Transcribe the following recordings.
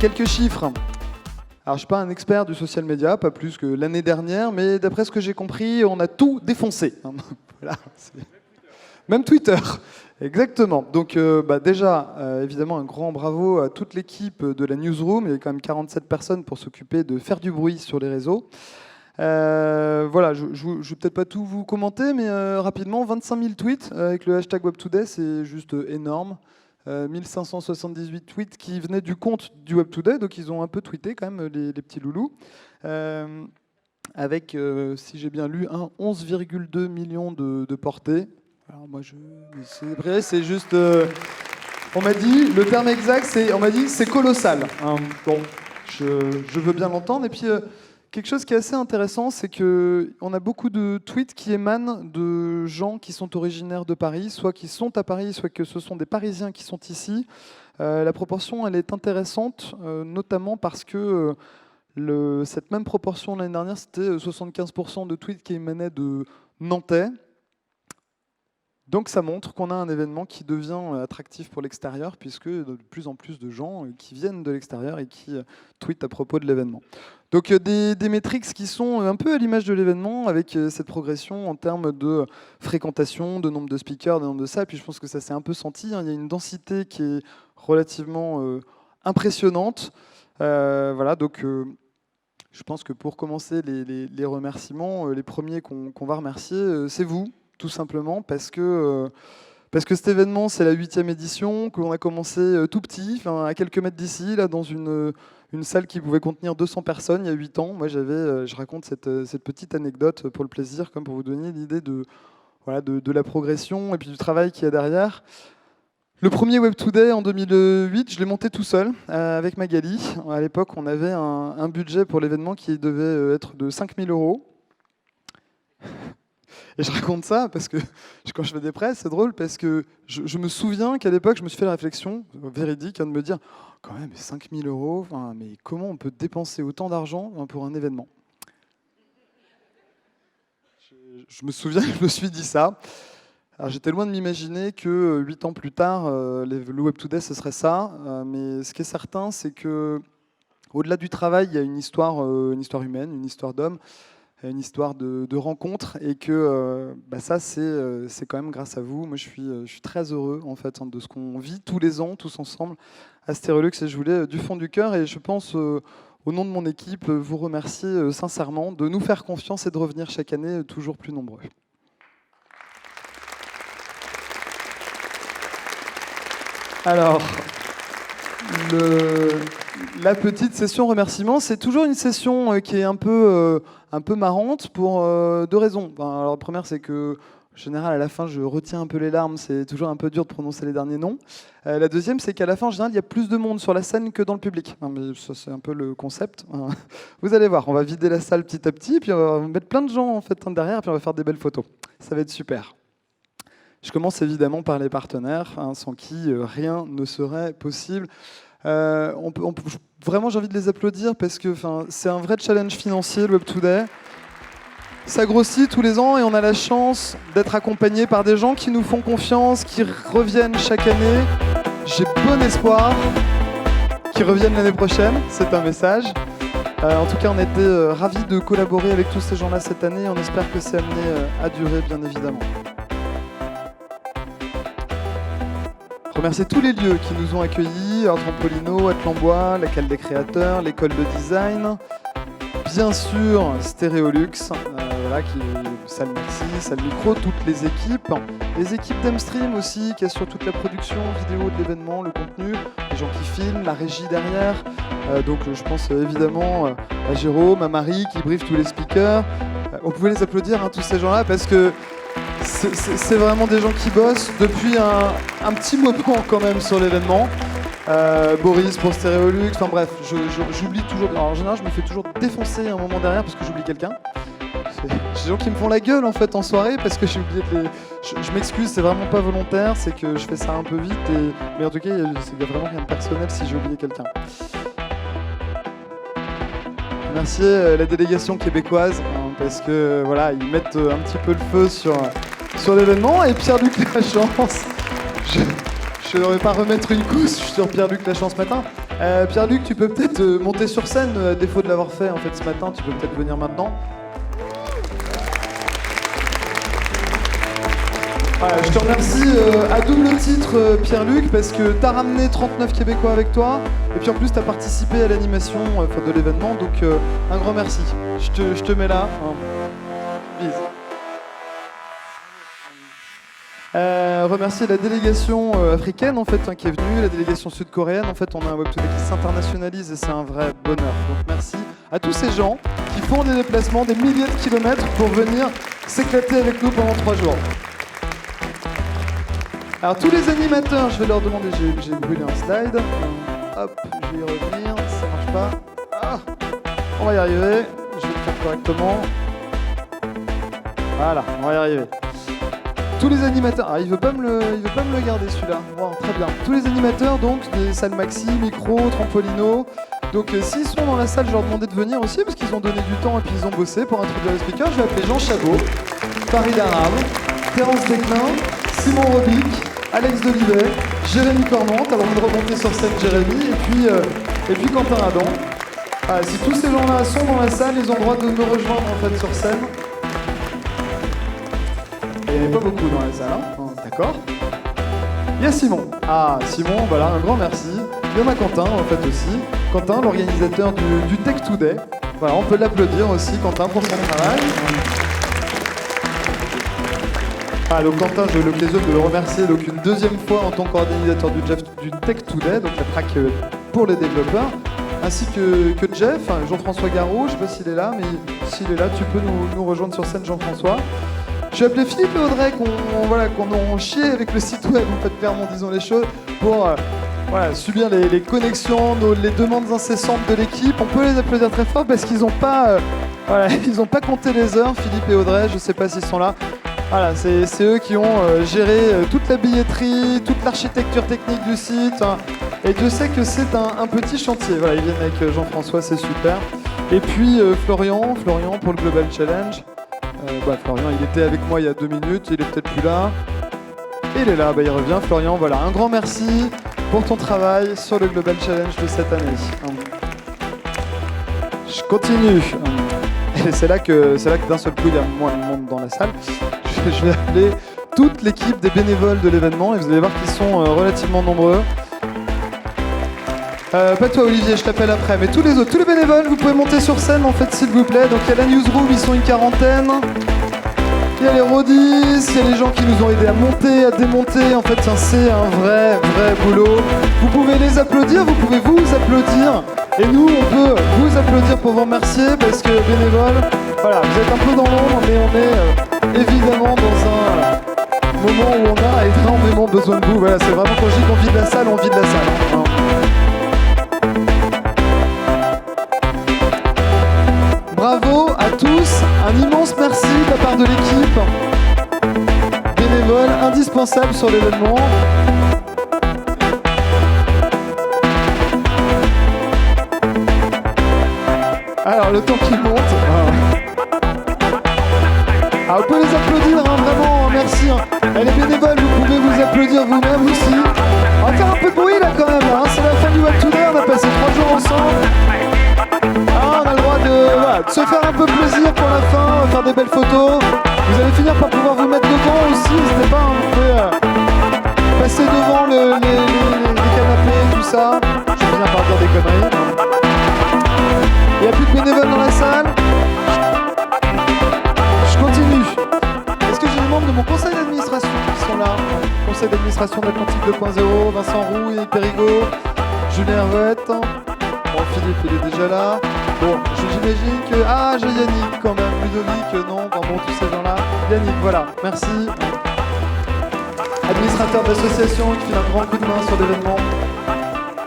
quelques chiffres. Alors, je ne suis pas un expert du social media, pas plus que l'année dernière, mais d'après ce que j'ai compris, on a tout défoncé. Voilà, même Twitter. Exactement. Donc déjà, évidemment, un grand bravo à toute l'équipe de la Newsroom. Il y a quand même 47 personnes pour s'occuper de faire du bruit sur les réseaux. Voilà, je ne vais peut-être pas tout vous commenter, mais rapidement, 25 000 tweets avec le hashtag WebToday, c'est juste énorme. 1578 tweets qui venaient du compte du WebToday, donc ils ont un peu tweeté quand même, les petits loulous. Avec, si j'ai bien lu, 11,2 millions de portées. Alors moi, c'est vrai, c'est juste... on m'a dit, le terme exact, on m'a dit c'est colossal. Hein. Bon, je veux bien l'entendre. Et puis, quelque chose qui est assez intéressant, c'est qu'on a beaucoup de tweets qui émanent de gens qui sont originaires de Paris, soit qui sont à Paris, soit que ce sont des Parisiens qui sont ici. La proportion, elle est intéressante, notamment parce que cette même proportion l'année dernière, c'était 75% de tweets qui émanaient de Nantais. Donc ça montre qu'on a un événement qui devient attractif pour l'extérieur, puisque de plus en plus de gens qui viennent de l'extérieur et qui tweetent à propos de l'événement. Donc des métriques qui sont un peu à l'image de l'événement, avec cette progression en termes de fréquentation, de nombre de speakers, de nombre de ça. Et puis je pense que ça s'est un peu senti. Hein. Il y a une densité qui est relativement impressionnante. Voilà, donc je pense que pour commencer les remerciements, les premiers qu'on va remercier, c'est vous. Tout simplement parce que cet événement, c'est la 8e édition, qu'on a commencé tout petit, à quelques mètres d'ici, là, dans une salle qui pouvait contenir 200 personnes il y a 8 ans. Moi, je raconte cette petite anecdote pour le plaisir, comme pour vous donner l'idée de la progression et puis du travail qu'il y a derrière. Le premier WebToday en 2008, je l'ai monté tout seul avec Magali. À l'époque, on avait un budget pour l'événement qui devait être de 5 000 €. Et je raconte ça parce que quand je fais des presse, c'est drôle parce que je me souviens qu'à l'époque, je me suis fait la réflexion véridique de me dire quand même 5 000 €, mais comment on peut dépenser autant d'argent pour un événement? Je me souviens que je me suis dit ça. Alors j'étais loin de m'imaginer que 8 ans plus tard, le WebToday, ce serait ça. Mais ce qui est certain, c'est que au-delà du travail, il y a une histoire humaine, une histoire d'homme, une histoire de rencontre, et que ça, c'est quand même grâce à vous. Moi, je suis très heureux en fait de ce qu'on vit tous les ans, tous ensemble, à Stereolux, et je voulais du fond du cœur, et je pense, au nom de mon équipe, vous remercier sincèrement de nous faire confiance et de revenir chaque année toujours plus nombreux. Alors, la petite session remerciements, c'est toujours une session qui est un peu marrante pour 2 raisons. Alors, la première, c'est que, en général, à la fin, je retiens un peu les larmes. C'est toujours un peu dur de prononcer les derniers noms. La deuxième, c'est qu'à la fin, en général, il y a plus de monde sur la scène que dans le public. Mais ça, c'est un peu le concept. Vous allez voir, on va vider la salle petit à petit, puis on va mettre plein de gens en fait derrière, puis on va faire des belles photos. Ça va être super. Je commence évidemment par les partenaires, sans qui rien ne serait possible. Vraiment, j'ai envie de les applaudir parce que c'est un vrai challenge financier, le WebToday. Ça grossit tous les ans et on a la chance d'être accompagné par des gens qui nous font confiance, qui reviennent chaque année. J'ai bon espoir qu'ils reviennent l'année prochaine, c'est un message. En tout cas, on était ravis de collaborer avec tous ces gens-là cette année. On espère que c'est amené à durer, bien évidemment. Remercier tous les lieux qui nous ont accueillis, Art Trampolino, Atlambois, la Cale des Créateurs, l'école de design, bien sûr Stereolux, salle Maxi, salle Micro, toutes les équipes d'Emstream aussi, qui assurent toute la production vidéo de l'événement, le contenu, les gens qui filment, la régie derrière. Donc je pense évidemment à Jérôme, à Marie qui brief tous les speakers. On pouvait les applaudir, tous ces gens-là, parce que c'est vraiment des gens qui bossent depuis un petit moment quand même sur l'événement. Boris pour Stereolux, bref, j'oublie toujours. Alors, en général, je me fais toujours défoncer un moment derrière parce que j'oublie quelqu'un. J'ai des gens qui me font la gueule en fait en soirée parce que j'ai oublié de les... Je m'excuse, c'est vraiment pas volontaire, c'est que je fais ça un peu vite. Mais en tout cas, il n'y a vraiment rien de personnel si j'ai oublié quelqu'un. Merci la délégation québécoise parce que voilà, ils mettent un petit peu le feu sur l'événement. Et Pierre-Luc Lachance, je ne devrais pas remettre une couche sur Pierre-Luc Lachance ce matin. Pierre-Luc, tu peux peut-être monter sur scène, à défaut de l'avoir fait en fait ce matin, tu peux peut-être venir maintenant. Voilà, je te remercie à double titre, Pierre-Luc, parce que tu as ramené 39 Québécois avec toi, et puis en plus tu as participé à l'animation de l'événement, donc un grand merci. Je te mets là. Bise. Remercier la délégation africaine en fait qui est venue, la délégation sud-coréenne. En fait, on a un Webtoon qui s'internationalise et c'est un vrai bonheur. Donc merci à tous ces gens qui font des déplacements, des milliers de kilomètres pour venir s'éclater avec nous pendant 3 jours. Alors tous les animateurs, je vais leur demander, j'ai brûlé un slide. Hop, je vais y revenir, ça marche pas. Ah, on va y arriver, je vais le faire correctement. Voilà, on va y arriver. Tous les animateurs, il veut pas me le garder celui-là. Wow, très bien. Tous les animateurs donc des salles maxi, micro, trampolino. Donc s'ils sont dans la salle, je leur demandais de venir aussi parce qu'ils ont donné du temps et puis ils ont bossé pour introduire les speakers. Je vais appeler Jean Chabot, Farid Arab, Terence Desclin, Simon Robic, Alex Delivet, Jérémy Cornante. Alors on va remonter sur scène Jérémy et puis Quentin Adam. Ah, si tous ces gens-là sont dans la salle, ils ont le droit de me rejoindre en fait sur scène. Il n'y en a pas beaucoup dans la salle, hein. D'accord. Il y a Simon. Ah, Simon, voilà, un grand merci. Il y en a Quentin, en fait, aussi. Quentin, l'organisateur du Tech Today. Voilà, on peut l'applaudir aussi, Quentin, pour son travail. Ah, donc Quentin, j'ai eu l'occasion de le remercier donc une deuxième fois en tant qu'organisateur du Tech Today, donc la track pour les développeurs, ainsi que Jeff, Jean-François Garot, je ne sais pas s'il est là, mais s'il est là, tu peux nous rejoindre sur scène, Jean-François. Je vais appeler Philippe et Audrey qu'on ont chié avec le site web, en fait, clairement, disons les choses, pour subir les connexions, les demandes incessantes de l'équipe. On peut les applaudir très fort parce qu'ils n'ont pas, pas compté les heures, Philippe et Audrey, je ne sais pas s'ils sont là. Voilà, c'est eux qui ont géré toute la billetterie, toute l'architecture technique du site. Et Dieu sait que c'est un petit chantier. Voilà, ils viennent avec Jean-François, c'est super. Et puis Florian pour le Global Challenge. Florian, il était avec moi il y a 2 minutes, il est peut-être plus là. Il est là, il revient. Florian, voilà, un grand merci pour ton travail sur le Global Challenge de cette année. Je continue. Et c'est là que d'un seul coup, il y a moins de monde dans la salle. Je vais appeler toute l'équipe des bénévoles de l'événement et vous allez voir qu'ils sont relativement nombreux. Pas toi Olivier, je t'appelle après, mais tous les autres, tous les bénévoles, vous pouvez monter sur scène en fait s'il vous plaît. Donc il y a la newsroom, ils sont une quarantaine. Il y a les rodis, il y a les gens qui nous ont aidés à monter, à démonter. En fait c'est un vrai boulot. Vous pouvez les applaudir, vous pouvez vous applaudir. Et nous on peut vous applaudir pour vous remercier parce que bénévoles, voilà, vous êtes un peu dans l'ombre, mais on est évidemment dans un moment où on a énormément besoin de vous. Voilà, c'est vraiment quand je dis qu'on vide la salle, on vide la salle. Hein. Bravo à tous, un immense merci de la part de l'équipe bénévole, indispensable sur l'événement. Alors le temps qui monte. Alors, vous pouvez les applaudir, hein, vraiment, merci. Et les bénévoles, vous pouvez vous applaudir vous-même aussi. On va faire un peu de bruit là quand même, hein. C'est la fin du Webtoon Day, on a passé 3 jours ensemble. On a le droit de se faire un peu plaisir pour la fin, faire des belles photos. Vous allez finir par pouvoir vous mettre devant aussi, n'hésitez pas, vous pouvez passer devant les canapés, tout ça. Je vais finir par dire des conneries. Il n'y a plus de bénévoles dans la salle. Je continue. Est-ce que j'ai des membres de mon conseil d'administration qui sont là? Conseil d'administration d'Atlantique 2.0, Vincent Roux, Yannick Périgot, Julien Hervouette. Bon, Philippe, il est déjà là. Bon, j'imagine que... Ah, j'ai Yannick quand même. Ludovic, non. Enfin bon, tous ces gens-là. Yannick, voilà. Merci. Administrateur d'association qui fait un grand coup de main sur l'événement.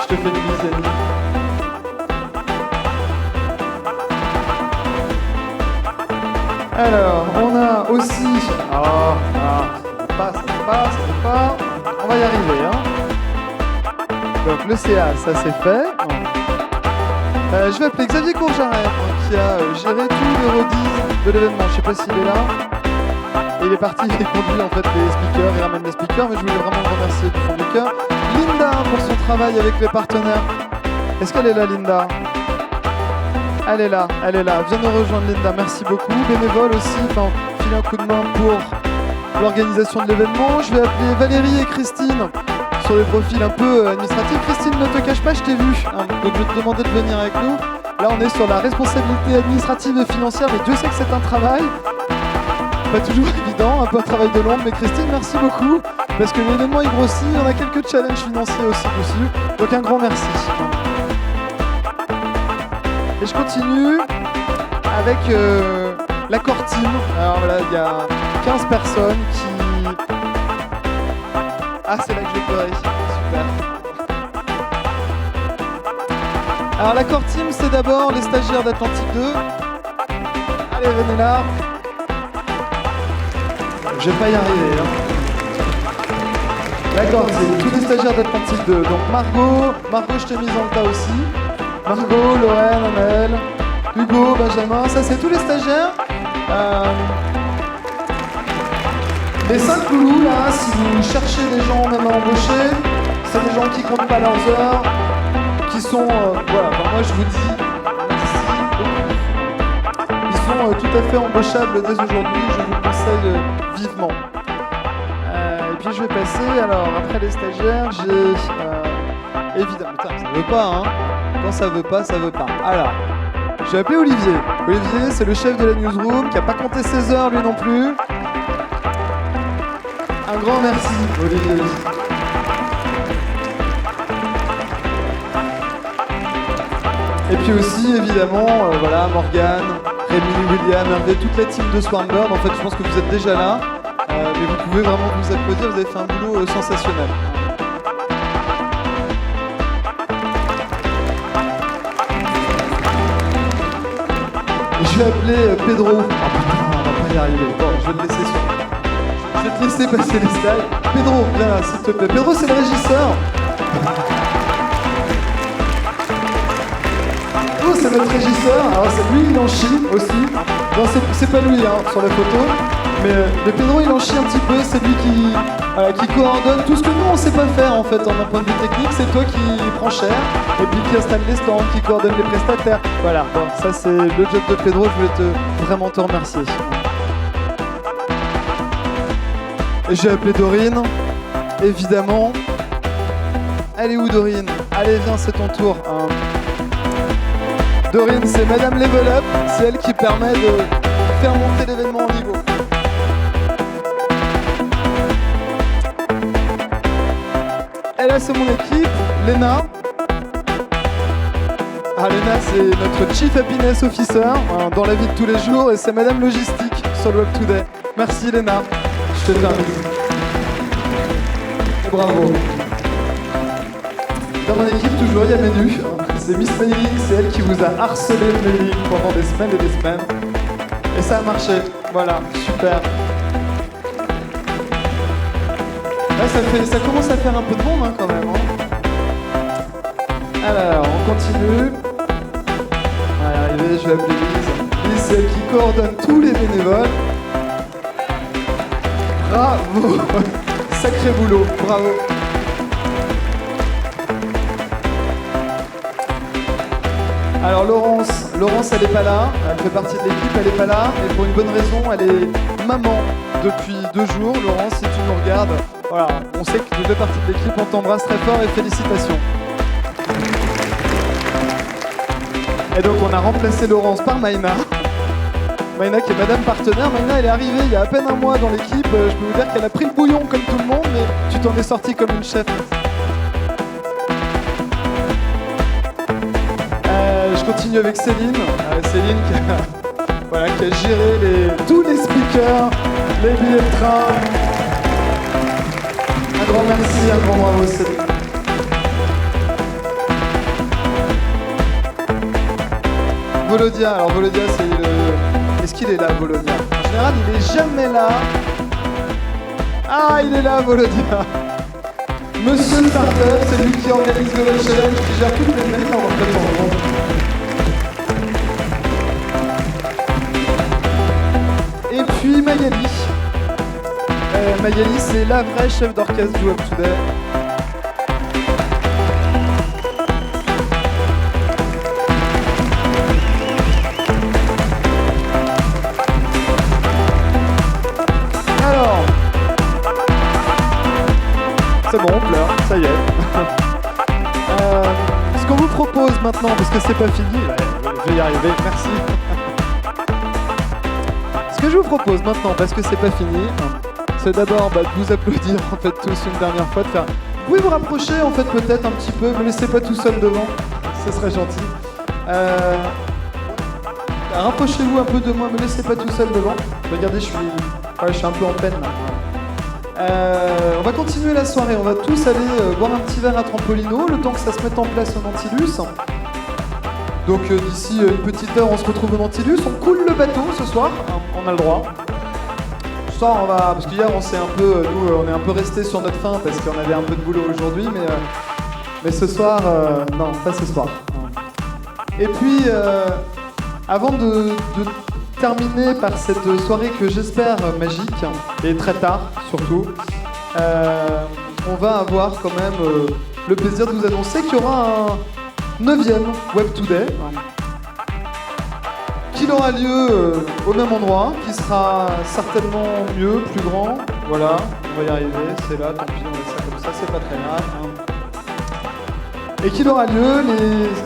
Je te fais une bise, Yannick. Alors, on a aussi... ça ne pas. On va y arriver, hein. Donc, le CA, ça c'est fait. Je vais appeler Xavier Courjarret, qui a géré tous les rodis de l'événement. Je sais pas s'il est là. Et il est parti, il conduit en fait les speakers, il ramène les speakers, mais je voulais vraiment le remercier du fond du cœur. Linda pour son travail avec les partenaires Est-ce qu'elle est là, Linda? Elle est là, elle est là. Viens nous rejoindre, Linda. Merci beaucoup. Bénévole aussi, enfin, filer un coup de main pour l'organisation de l'événement. Je vais appeler Valérie et Christine sur des profils un peu administratifs. Christine, ne te cache pas, je t'ai vu. Hein, donc je vais te demander de venir avec nous. Là, on est sur la responsabilité administrative et financière, mais Dieu sait que c'est un travail. Pas toujours évident, un peu un travail de l'ombre. Mais Christine, merci beaucoup. Parce que l'événement est grossi. On a quelques challenges financiers aussi dessus. Donc un grand merci. Et je continue avec l'accord team. Alors voilà, il y a 15 personnes qui... Ah, c'est là que je vais pleurer. Super. Alors l'accord team, c'est d'abord les stagiaires d'Atlantique 2. Allez, venez là. Je vais pas y arriver. Hein. D'accord, c'est tous les stagiaires d'Atlantique 2. Donc Margot, je t'ai mise dans le tas aussi. Margot, Lorraine, Amel, Hugo, Benjamin, ça c'est tous les stagiaires. Les 5 loulous là, si vous cherchez des gens même à embaucher, c'est des gens qui comptent pas leurs heures, qui sont, voilà, ben moi je vous dis, merci. Ils sont tout à fait embauchables dès aujourd'hui, je vous le conseille vivement. Et puis je vais passer, alors après les stagiaires, j'ai évidemment, putain, ça veut pas hein. Quand ça veut pas, ça veut pas. Alors, je vais appeler Olivier. Olivier, c'est le chef de la newsroom qui n'a pas compté ses heures lui non plus. Un grand merci, Olivier. Et puis aussi, évidemment, voilà, Morgane, Rémi, William, Hervé, toute la team de Swarmbird. En fait, je pense que vous êtes déjà là. Mais vous pouvez vraiment vous applaudir, vous avez fait un boulot sensationnel. Je vais appeler Pedro. Oh putain, on va pas y arriver. Bon, je vais te laisser sur... Je vais te laisser passer les slides. Pedro, viens là, s'il te plaît. Pedro, c'est le régisseur. Oh, c'est notre régisseur. Alors, c'est lui, il en chie aussi. Non, c'est pas lui, hein, sur la photo. Mais Pedro, il en chie un petit peu. C'est lui qui coordonne tout ce que nous, on sait pas faire, en fait, en un point de vue technique. C'est toi qui prends cher. Et puis qui installe les stands, qui coordonne les prestataires. Voilà, bon, ça c'est le job de Pedro, je voulais vraiment te remercier. Et j'ai appelé Dorine, évidemment. Elle est où Dorine? Allez, viens, c'est ton tour. Hein. Dorine, c'est Madame Level Up, c'est elle qui permet de faire monter l'événement au niveau. Et là, c'est mon équipe, Léna. Ah, Léna, c'est notre Chief Happiness Officer hein, dans la vie de tous les jours et c'est Madame Logistique sur le Web Today. Merci Léna, je te fais un bisou. Et bravo. Dans mon équipe, toujours, il y a Ménu. C'est Miss Mailing, c'est elle qui vous a harcelé de mailing pendant des semaines et des semaines. Et ça a marché. Voilà, super. Là, ça commence à faire un peu de monde hein, quand même. Hein. Alors, on continue. Allez, je vais appeler Lise. Lise, c'est elle qui coordonne tous les bénévoles. Bravo. Sacré boulot, bravo. Alors Laurence, elle est pas là, elle fait partie de l'équipe, elle est pas là, et pour une bonne raison, elle est maman depuis 2 jours. Laurence, si tu nous regardes, voilà, on sait que tu fais partie de l'équipe, on t'embrasse très fort et félicitations. Et donc on a remplacé Laurence par Maïna. Maïna qui est Madame Partenaire. Maïna, elle est arrivée il y a à peine un mois dans l'équipe. Je peux vous dire qu'elle a pris le bouillon comme tout le monde, mais tu t'en es sortie comme une chef. Je continue avec Céline. Céline qui a géré tous les speakers, les billets de train. Un grand merci, un grand bravo Céline. Volodia, alors Volodia c'est le... Est-ce qu'il est là Volodia? En général il est jamais là. Ah il est là Volodia. Monsieur Startup, c'est lui qui organise le challenge, qui gère toutes les mecs en retraite. Et puis Magali. Magali, c'est la vraie chef d'orchestre du Web Today. C'est bon, on pleure, ça y est. Ce qu'on vous propose maintenant, parce que c'est pas fini, je vais y arriver, merci. Ce que je vous propose maintenant, parce que c'est pas fini, c'est d'abord de vous applaudir en fait tous une dernière fois, de faire. Vous pouvez vous rapprocher en fait peut-être un petit peu, me laissez pas tout seul devant, ce serait gentil. Rapprochez-vous un peu de moi, me laissez pas tout seul devant. Regardez, je suis un peu en peine là. On va continuer la soirée, on va tous aller boire un petit verre à Trampolino, le temps que ça se mette en place au Nantilus. Donc d'ici une petite heure, on se retrouve au Nantilus, on coule le bateau ce soir, on a le droit. Ce soir, on va, parce qu'hier on s'est un peu, nous on est un peu resté sur notre faim parce qu'on avait un peu de boulot aujourd'hui, mais ce soir, non, pas ce soir. Et puis, avant de terminer par cette soirée que j'espère magique, et très tard surtout, on va avoir quand même le plaisir de vous annoncer qu'il y aura un 9e Web Today, qui aura lieu au même endroit, qui sera certainement mieux, plus grand, voilà, on va y arriver, c'est là, tant pis, on laisse ça comme ça, c'est pas très grave. Et qu'il aura lieu,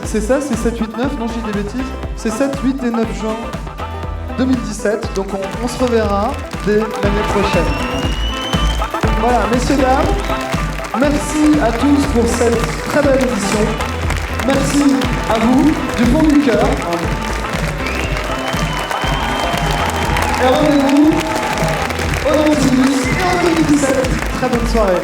c'est ça, c'est 7, 8, 9, non j'ai des bêtises, c'est 7, 8 et 9 juin 2017, donc on se reverra dès l'année prochaine. Voilà, messieurs, dames, merci à tous pour cette très belle édition. Merci à vous, du fond du cœur. Et rendez-vous au Nantilus et en 2017. Très bonne soirée.